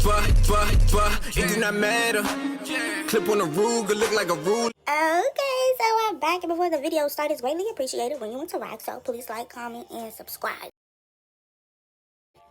It do not matter. Clip on a Ruger, look like a ruler. Okay, so I'm back, and before the video starts, it's greatly appreciated when you interact, so please like, comment, and subscribe.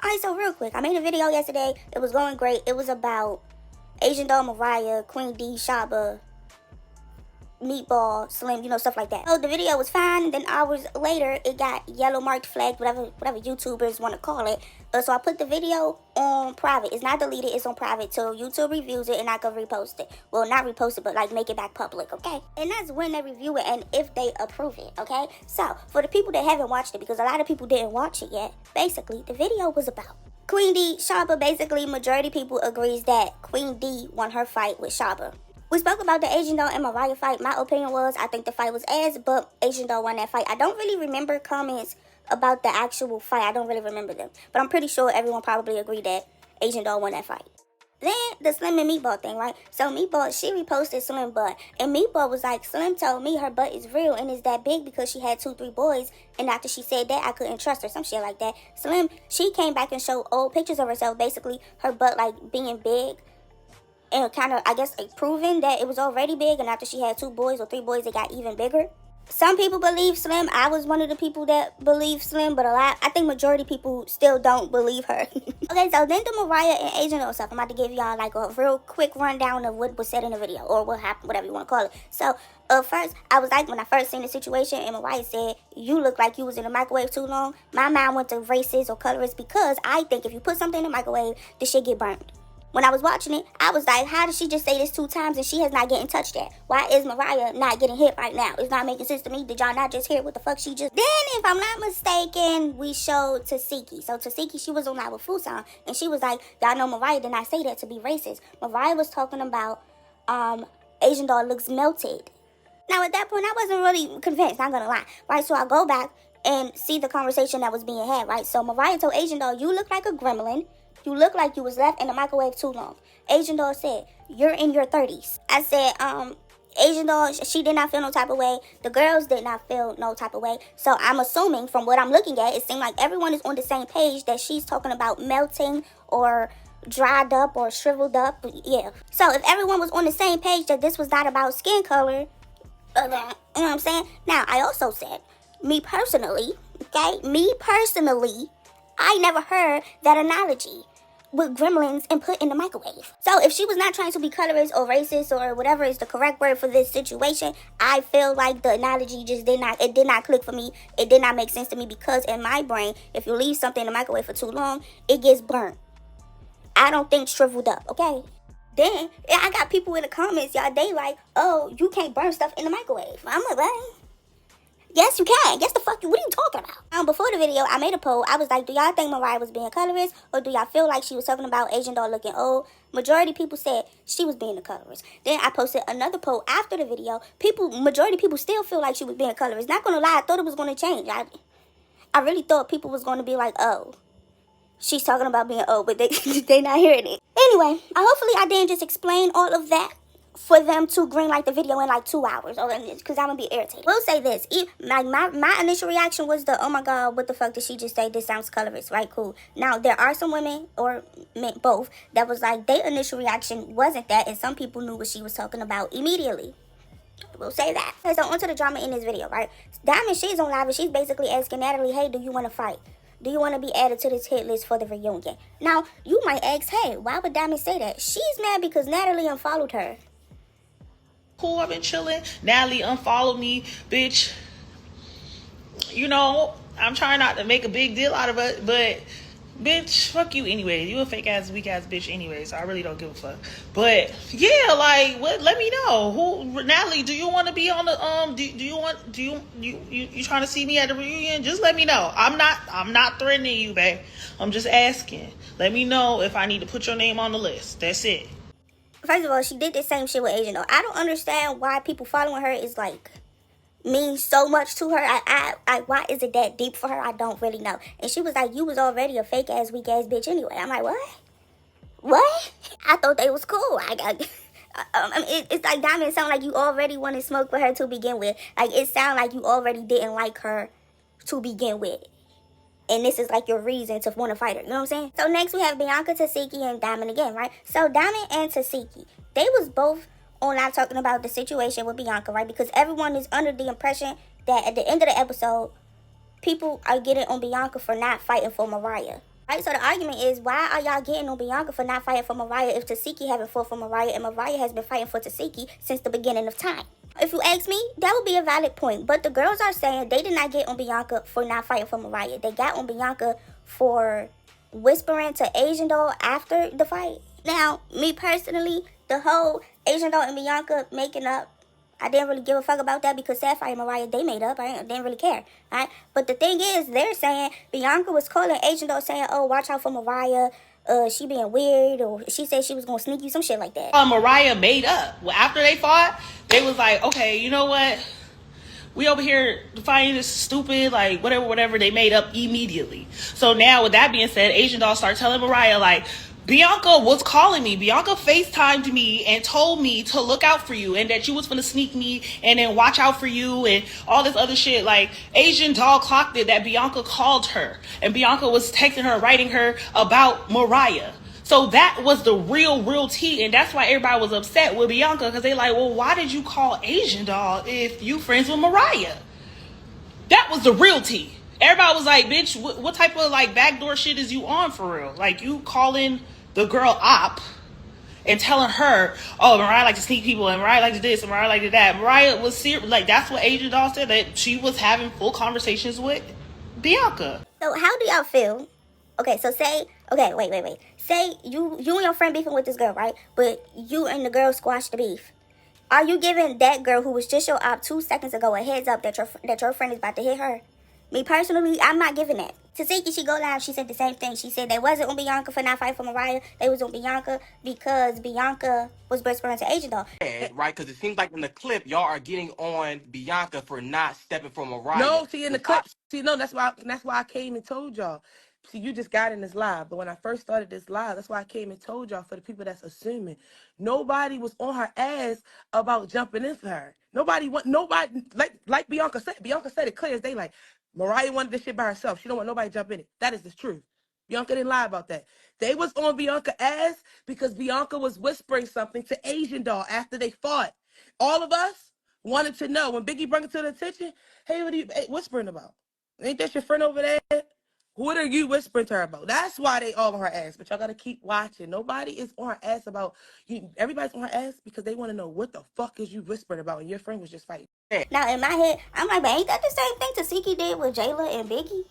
Alright, so real quick, I made a video yesterday. It was going great. It was about Asian Doll Mariah, Queen D, Shaba, Meatball, Slim, you know, stuff like that. So the video was fine, and then hours later, it got yellow marked, flagged, whatever YouTubers want to call it. So I put the video on private. It's not deleted, it's on private till YouTube reviews it and I can repost it. Well, not repost it, but like make it back public, okay? And that's when they review it and if they approve it, okay? So for the people that haven't watched it, because a lot of people didn't watch it yet, basically the video was about Queen D, Shaba. Basically, majority people agrees that Queen D won her fight with Shaba. We spoke about the Asian Doll and Mariah fight. My opinion was, I think the fight was ass, but Asian Doll won that fight. I don't really remember comments about the actual fight. I don't really remember them. But I'm pretty sure everyone probably agreed that Asian Doll won that fight. Then, the Slim and Meatball thing, right? So, Meatball, she reposted Slim butt. And Meatball was like, Slim told me her butt is real and is that big because she had 2-3 boys. And after she said that, I couldn't trust her. Some shit like that. Slim, she came back and showed old pictures of herself. Basically, her butt, like, being big. And kind of, I guess, like, proving that it was already big. And after she had 2 boys or 3 boys, it got even bigger. Some people believe Slim. I was one of the people that believe Slim. But I think majority people still don't believe her. Okay, so then the Mariah and Asian Doll stuff. I'm about to give y'all, like, a real quick rundown of what was said in the video. Or what happened, whatever you want to call it. So, first, I was like, when I first seen the situation, and Mariah said, you look like you was in the microwave too long. My mind went to racist or colorist because I think if you put something in the microwave, the shit get burned. When I was watching it, I was like, how did she just say this 2 times and she has not getting touched yet? Why is Mariah not getting hit right now? It's not making sense to me. Did y'all not just hear what the fuck she just... Then, if I'm not mistaken, we showed Tesehki. So, Tesehki, she was on our food song, and she was like, y'all know Mariah did not say that to be racist. Mariah was talking about, Asian Doll looks melted. Now, at that point, I wasn't really convinced, not gonna lie. Right, so I go back and see the conversation that was being had, right? So, Mariah told Asian Doll, you look like a gremlin. You look like you was left in the microwave too long. Asian Doll said, you're in your 30s. I said, Asian Doll, she did not feel no type of way. The girls did not feel no type of way. So I'm assuming from what I'm looking at, it seemed like everyone is on the same page that she's talking about melting or dried up or shriveled up. Yeah. So if everyone was on the same page that this was not about skin color, you know what I'm saying? Now, I also said, me personally, I never heard that analogy with gremlins and put in the microwave. So if she was not trying to be colorist or racist or whatever is the correct word for this situation, I feel like the analogy just did not click for me. It did not make sense to me because in my brain, if you leave something in the microwave for too long, it gets burnt. I don't think shriveled up, okay? Then I got people in the comments, y'all, they like, oh, you can't burn stuff in the microwave. I'm like, what? Yes, you can. Yes, the fuck you. What are you talking about? Before the video, I made a poll. I was like, do y'all think Mariah was being colorist? Or do y'all feel like she was talking about Asian Doll looking old? Majority people said she was being a colorist. Then I posted another poll after the video. Majority people still feel like she was being a colorist. Not gonna lie, I thought it was gonna change. I really thought people was gonna be like, oh, she's talking about being old, but they not hearing it. Anyway, hopefully I didn't just explain all of that for them to greenlight the video in like 2 hours, or because I'm gonna be irritated. We'll say this, like my initial reaction was oh my god, what the fuck did she just say? This sounds colorist, right? Cool. Now there are some women or men, both, that was like their initial reaction wasn't that, and some people knew what she was talking about immediately. We'll say that. Okay, so onto the drama in this video, right? Diamond, she's on live and she's basically asking Natalie, hey, do you want to fight? Do you want to be added to this hit list for the reunion? Now, you might ask, hey, why would Diamond say that? She's mad because Natalie unfollowed her. Cool, I've been chilling. Natalie unfollowed me, bitch. You know, I'm trying not to make a big deal out of it, but bitch, fuck you anyway. You a fake ass, weak ass bitch anyway, so I really don't give a fuck. But yeah, like, what? Let me know. Who, Natalie? Do you want to be on the Do you trying to see me at the reunion? Just let me know. I'm not threatening you, babe. I'm just asking. Let me know if I need to put your name on the list. That's it. First of all, she did the same shit with Asian Doll. I don't understand why people following her is like means so much to her. I why is it that deep for her? I don't really know. And she was like, you was already a fake ass, weak ass bitch anyway. I'm like, what? What? I thought they was cool. It's like Diamond sound like you already wanted smoke with her to begin with. Like it sound like you already didn't like her to begin with. and this is like your reason to want to fight her. You know what I'm saying? So next we have Bianca, Tesehki, and Diamond again, right? So Diamond and Tesehki, they was both on live talking about the situation with Bianca, right? Because everyone is under the impression that at the end of the episode, people are getting on Bianca for not fighting for Mariah. Right? So the argument is, why are y'all getting on Bianca for not fighting for Mariah if Tesehki haven't fought for Mariah and Mariah has been fighting for Tesehki since the beginning of time? If you ask me, that would be a valid point. But the girls are saying they did not get on Bianca for not fighting for Mariah. They got on Bianca for whispering to Asian Doll after the fight. Now, me personally, the whole Asian Doll and Bianca making up, I didn't really give a fuck about that because Sapphire and Mariah, they made up. I didn't really care. Right? But the thing is, they're saying Bianca was calling Asian Doll saying, oh, watch out for Mariah. She being weird, or she said she was going to sneak you, some shit like that. Mariah made up. Well, after they fought, they was like, okay, you know what? We over here finding this stupid, like, whatever. They made up immediately. So now, with that being said, Asian Doll started telling Mariah, like, Bianca was calling me. Bianca FaceTimed me and told me to look out for you and that you was gonna sneak me and then watch out for you and all this other shit. Like, Asian Doll clocked it that Bianca called her and Bianca was texting her, writing her about Mariah. So that was the real tea, and that's why everybody was upset with Bianca, because they like, well, why did you call Asian Doll if you friends with Mariah? That was the real tea. Everybody was like, bitch, what type of like backdoor shit is you on for real? Like, you calling the girl op and telling her, oh, Mariah like to sneak people and Mariah like to this and Mariah like to that. Mariah was serious. Like, that's what Asian Doll said, that she was having full conversations with Bianca. So how do y'all feel? Okay, so say, okay, wait. Say you and your friend beefing with this girl, right? But you and the girl squashed the beef. Are you giving that girl who was just your op 2 seconds ago a heads up that your friend is about to hit her? Me personally, I'm not giving that. Tesehki, she go live, she said the same thing. She said they wasn't on Bianca for not fighting for Mariah. They was on Bianca because Bianca was whispering to Asian Doll. Right, because it seems like in the clip, y'all are getting on Bianca for not stepping for Mariah. No, see, in the clip, that's why I came and told y'all. See, you just got in this live, but when I first started this live, that's why I came and told y'all, for the people that's assuming. Nobody was on her ass about jumping in for her. Nobody, like Bianca said it clear as daylight. Mariah wanted this shit by herself. She don't want nobody to jump in it. That is the truth. Bianca didn't lie about that. They was on Bianca ass because Bianca was whispering something to Asian Doll after they fought. All of us wanted to know. When Biggie brought it to the attention, hey, what are you whispering about? Ain't that your friend over there? What are you whispering to her about? That's why they all on her ass. But y'all got to keep watching. Nobody is on her ass about you. Everybody's on her ass because they want to know what the fuck is you whispering about, and your friend was just fighting. Now, in my head, I'm like, but ain't that the same thing Tesehki did with Jayla and Biggie?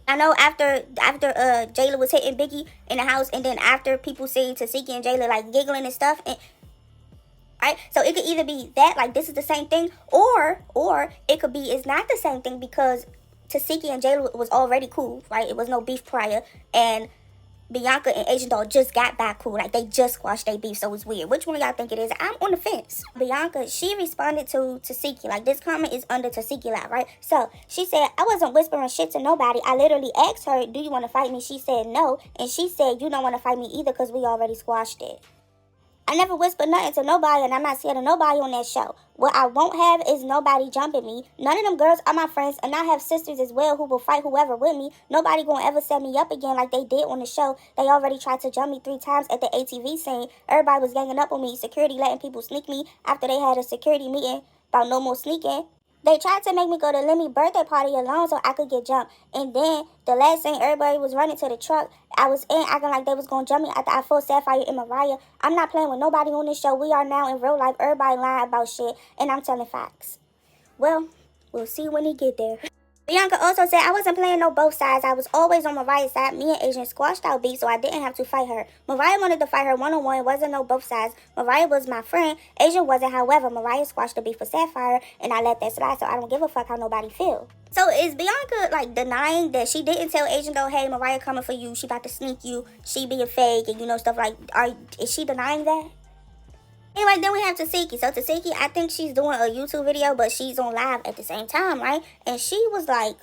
I know after Jayla was hitting Biggie in the house, and then after people see Tesehki and Jayla like giggling and stuff, and right, so it could either be that, like, this is the same thing, or it could be it's not the same thing because Tesehki and Jayla was already cool, right? It was no beef prior, and Bianca and Asian Doll just got back cool. Like, they just squashed their beef, so it's weird. Which one of y'all think it is? I'm on the fence. Bianca, she responded to Tesehki. Like, this comment is under Tesehki live, right? So, she said, I wasn't whispering shit to nobody. I literally asked her, do you want to fight me? She said no. And she said, you don't want to fight me either because we already squashed it. I never whispered nothing to nobody, and I'm not scared of nobody on that show. What I won't have is nobody jumping me. None of them girls are my friends, and I have sisters as well who will fight whoever with me. Nobody gonna ever set me up again like they did on the show. They already tried to jump me 3 times at the ATV scene. Everybody was ganging up on me. Security letting people sneak me after they had a security meeting about no more sneaking. They tried to make me go to Lemmy's birthday party alone so I could get jumped. And then the last thing, everybody was running to the truck. I was in acting like they was going to jump me after I fought Sapphire and Mariah. I'm not playing with nobody on this show. We are now in real life. Everybody lying about shit. And I'm telling facts. Well, we'll see when he get there. Bianca also said, I wasn't playing no both sides. I was always on Mariah's side. Me and Asian squashed out beef, so I didn't have to fight her. Mariah wanted to fight her one-on-one. It wasn't no both sides. Mariah was my friend. Asian wasn't. However, Mariah squashed the beef for Sapphire, and I let that slide, so I don't give a fuck how nobody feel. So is Bianca, like, denying that she didn't tell Asian, though, hey, Mariah coming for you. She about to sneak you. She being fake and, you know, stuff like, is she denying that? Anyway, then we have Tesehki. So Tesehki, I think she's doing a YouTube video, but she's on live at the same time, right? And she was like,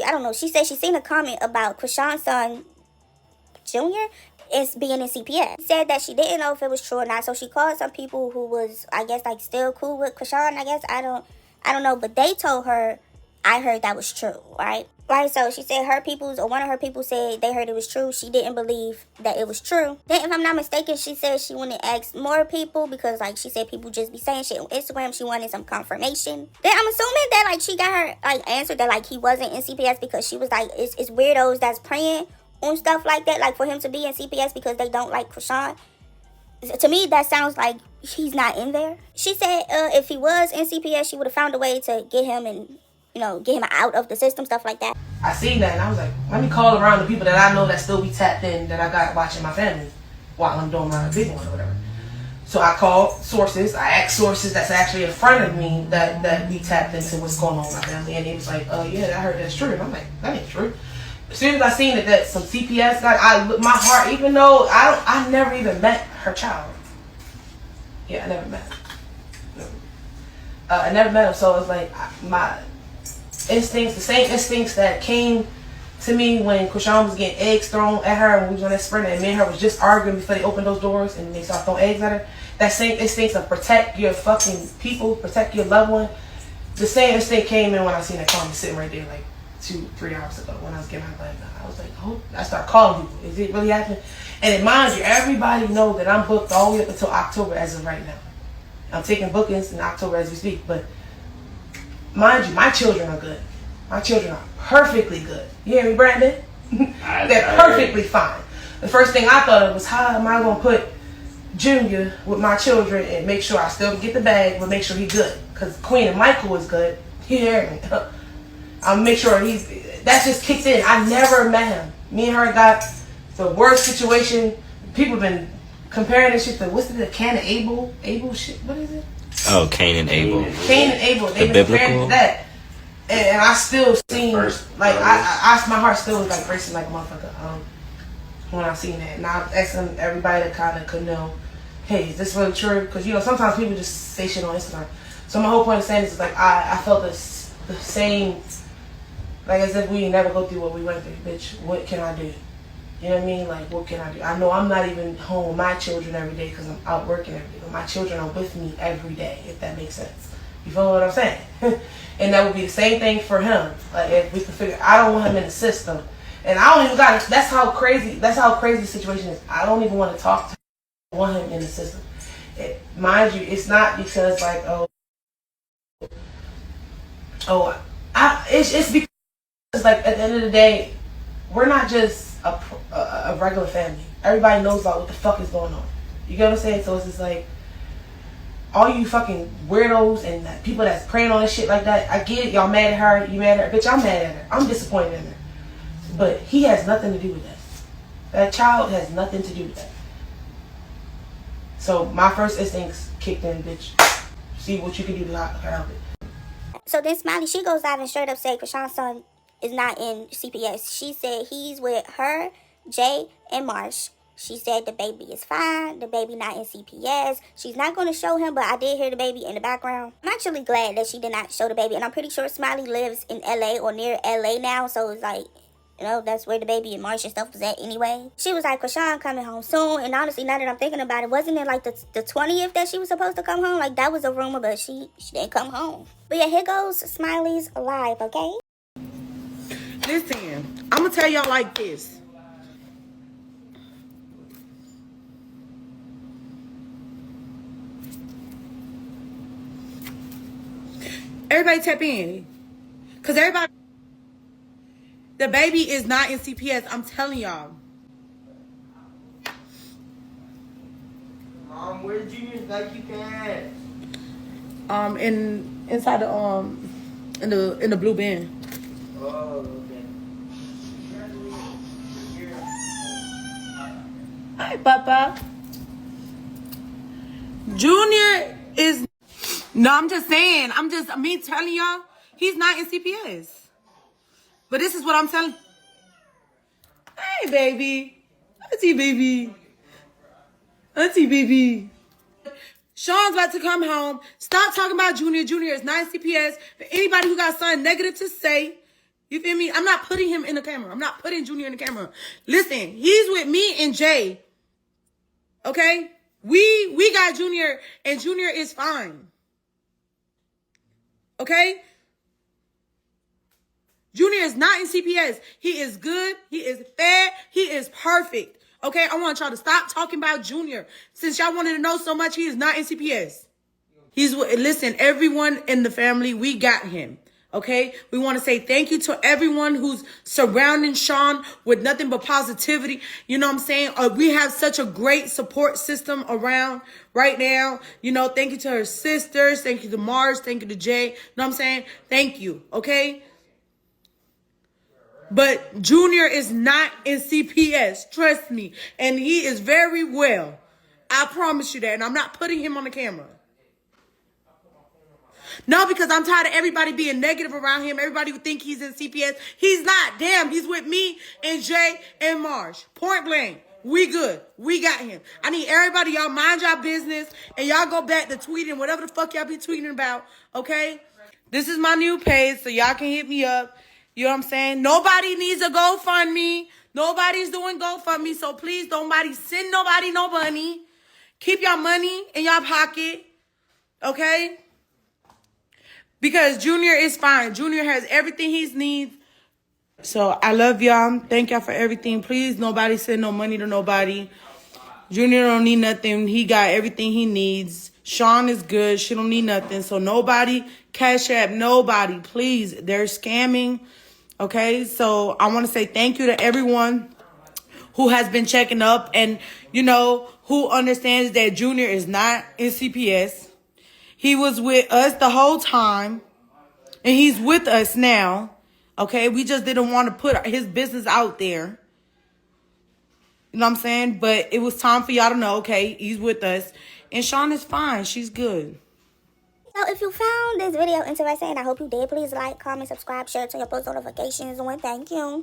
I don't know, she said she seen a comment about Krishan's son, Junior, is being in CPS. She said that she didn't know if it was true or not, so she called some people who was, I guess, like, still cool with Krishan, I guess. I don't know, but they told her, I heard that was true, right? Right, so she said one of her people said they heard it was true. She didn't believe that it was true. Then, if I'm not mistaken, she said she wanted to ask more people because, like, she said people just be saying shit on Instagram. She wanted some confirmation. Then I'm assuming that, like, she got her, like, answer that, like, he wasn't in CPS because she was like, it's weirdos that's praying on stuff like that, like, for him to be in CPS because they don't like Krishan. To me, that sounds like he's not in there. She said if he was in CPS, she would have found a way to get him and, get him out of the system, stuff like that. I seen that and I was like, let me call around the people that I know that still be tapped in, that I got watching my family while I'm doing my big one or whatever. So I called sources. I asked sources that's actually in front of me that be tapped into what's going on with my family, and he was like, yeah, I heard that's true. And I'm like, that ain't true. As soon as I seen that some CPS guy, my heart, even though I never even met her child. Yeah, I never met him. I never met him, so it was like my instincts, the same instincts that came to me when Krishan was getting eggs thrown at her when we was on that sprint, and me and her was just arguing before they opened those doors and they started throwing eggs at her. That same instinct of protect your fucking people, protect your loved one. The same instinct came in when I seen that car sitting right there like 2-3 hours ago when I was getting my blood. I was like, oh, I started calling people. Is it really happening? And mind you, everybody know that I'm booked all the way up until October as of right now. I'm taking bookings in October as we speak, but mind you, my children are good. My children are perfectly good. You hear me, Brandon? They're perfectly fine. The first thing I thought of was, how am I going to put Junior with my children and make sure I still get the bag, but make sure he's good? Because Queen and Michael is good. You hear me? I'll make sure that just kicked in. I never met him. Me and her got the worst situation. People have been comparing this shit to, what's the Cain and Abel? Abel shit? What is it? Oh, Cain and Abel. Cain and Abel. They've been comparing it to that. And I still seen, like, my heart still was like racing like a motherfucker when I seen that. And I asked everybody that kind of could know, hey, is this really true? Because, sometimes people just say shit on Instagram. So my whole point of saying this is, like, I felt the same, like, as if we never go through what we went through. Bitch, what can I do? You know what I mean? Like, what can I do? I know I'm not even home with my children every day because I'm out working every day. But my children are with me every day, if that makes sense. You feel what I'm saying? And that would be the same thing for him. Like, if we could figure, I don't want him in the system. And I don't even that's how crazy the situation is. I don't even want to talk to him. I want him in the system. Mind you, it's not because, like, it's because, like, at the end of the day, we're not just a regular family. Everybody knows about what the fuck is going on. You get what I'm saying? So it's just like, all you fucking weirdos and people that's praying on this shit like that, I get it. Y'all mad at her. You mad at her. Bitch, I'm mad at her. I'm disappointed in her. But he has nothing to do with that. That child has nothing to do with that. So my first instincts kicked in, bitch. See what you can do to help it. So then Smiley, she goes out and straight up say Krishan's son is not in CPS. She said he's with her, Jay, and Marsh. She said the baby is fine. The baby not in CPS. She's not going to show him, but I did hear the baby in the background. I'm actually glad that she did not show the baby. And I'm pretty sure Smiley lives in LA or near LA now. So it's like, that's where the baby and Marsh and stuff was at anyway. She was like, Krishan coming home soon. And honestly, now that I'm thinking about it, wasn't it like the 20th that she was supposed to come home? Like, that was a rumor, but she didn't come home. But yeah, here goes Smiley's live, okay? Listen, I'm going to tell y'all like this. Everybody tap in. Because the baby is not in CPS. I'm telling y'all. Mom, where did Junior's Nike pants? Inside the in the blue bin. Oh, okay. Hi, Papa. Junior is. No, I'm just saying. Me telling y'all, he's not in CPS. But this is what I'm telling. Hey, baby. Auntie, baby. Auntie, baby. Sean's about to come home. Stop talking about Junior. Junior is not in CPS. For anybody who got something negative to say, you feel me? I'm not putting him in the camera. I'm not putting Junior in the camera. Listen, he's with me and Jay. Okay? We got Junior, and Junior is fine. Okay? Junior is not in CPS. He is good. He is fair. He is perfect. Okay, I want y'all to stop talking about Junior. Since y'all wanted to know so much, he is not in CPS. Listen, everyone in the family, we got him. Okay, we want to say thank you to everyone who's surrounding Sean with nothing but positivity. You know what I'm saying? We have such a great support system around right now. You know, thank you to her sisters. Thank you to Mars. Thank you to Jay. You know what I'm saying? Thank you. Okay. But Junior is not in CPS. Trust me. And he is very well. I promise you that. And I'm not putting him on the camera. No, because I'm tired of everybody being negative around him. Everybody would think he's in CPS. He's not. Damn, he's with me and Jay and Marsh. Point blank. We good. We got him. I need everybody, y'all mind y'all business. And y'all go back to tweeting whatever the fuck y'all be tweeting about. Okay? This is my new page, so y'all can hit me up. You know what I'm saying? Nobody needs a GoFundMe. Nobody's doing GoFundMe. So please, nobody send nobody no money. Keep your money in your pocket. Okay? Because Junior is fine. Junior has everything he needs. So I love y'all. Thank y'all for everything. Please, nobody send no money to nobody. Junior don't need nothing. He got everything he needs. Sean is good. She don't need nothing. So nobody, Cash App, nobody. Please, they're scamming. Okay? So I want to say thank you to everyone who has been checking up and, you know, who understands that Junior is not in CPS. He was with us the whole time, and he's with us now, okay? We just didn't want to put his business out there. You know what I'm saying? But it was time for y'all to know, okay, he's with us. And Sean is fine. She's good. So if you found this video interesting, I hope you did. Please like, comment, subscribe, share, turn your post notifications on. Thank you.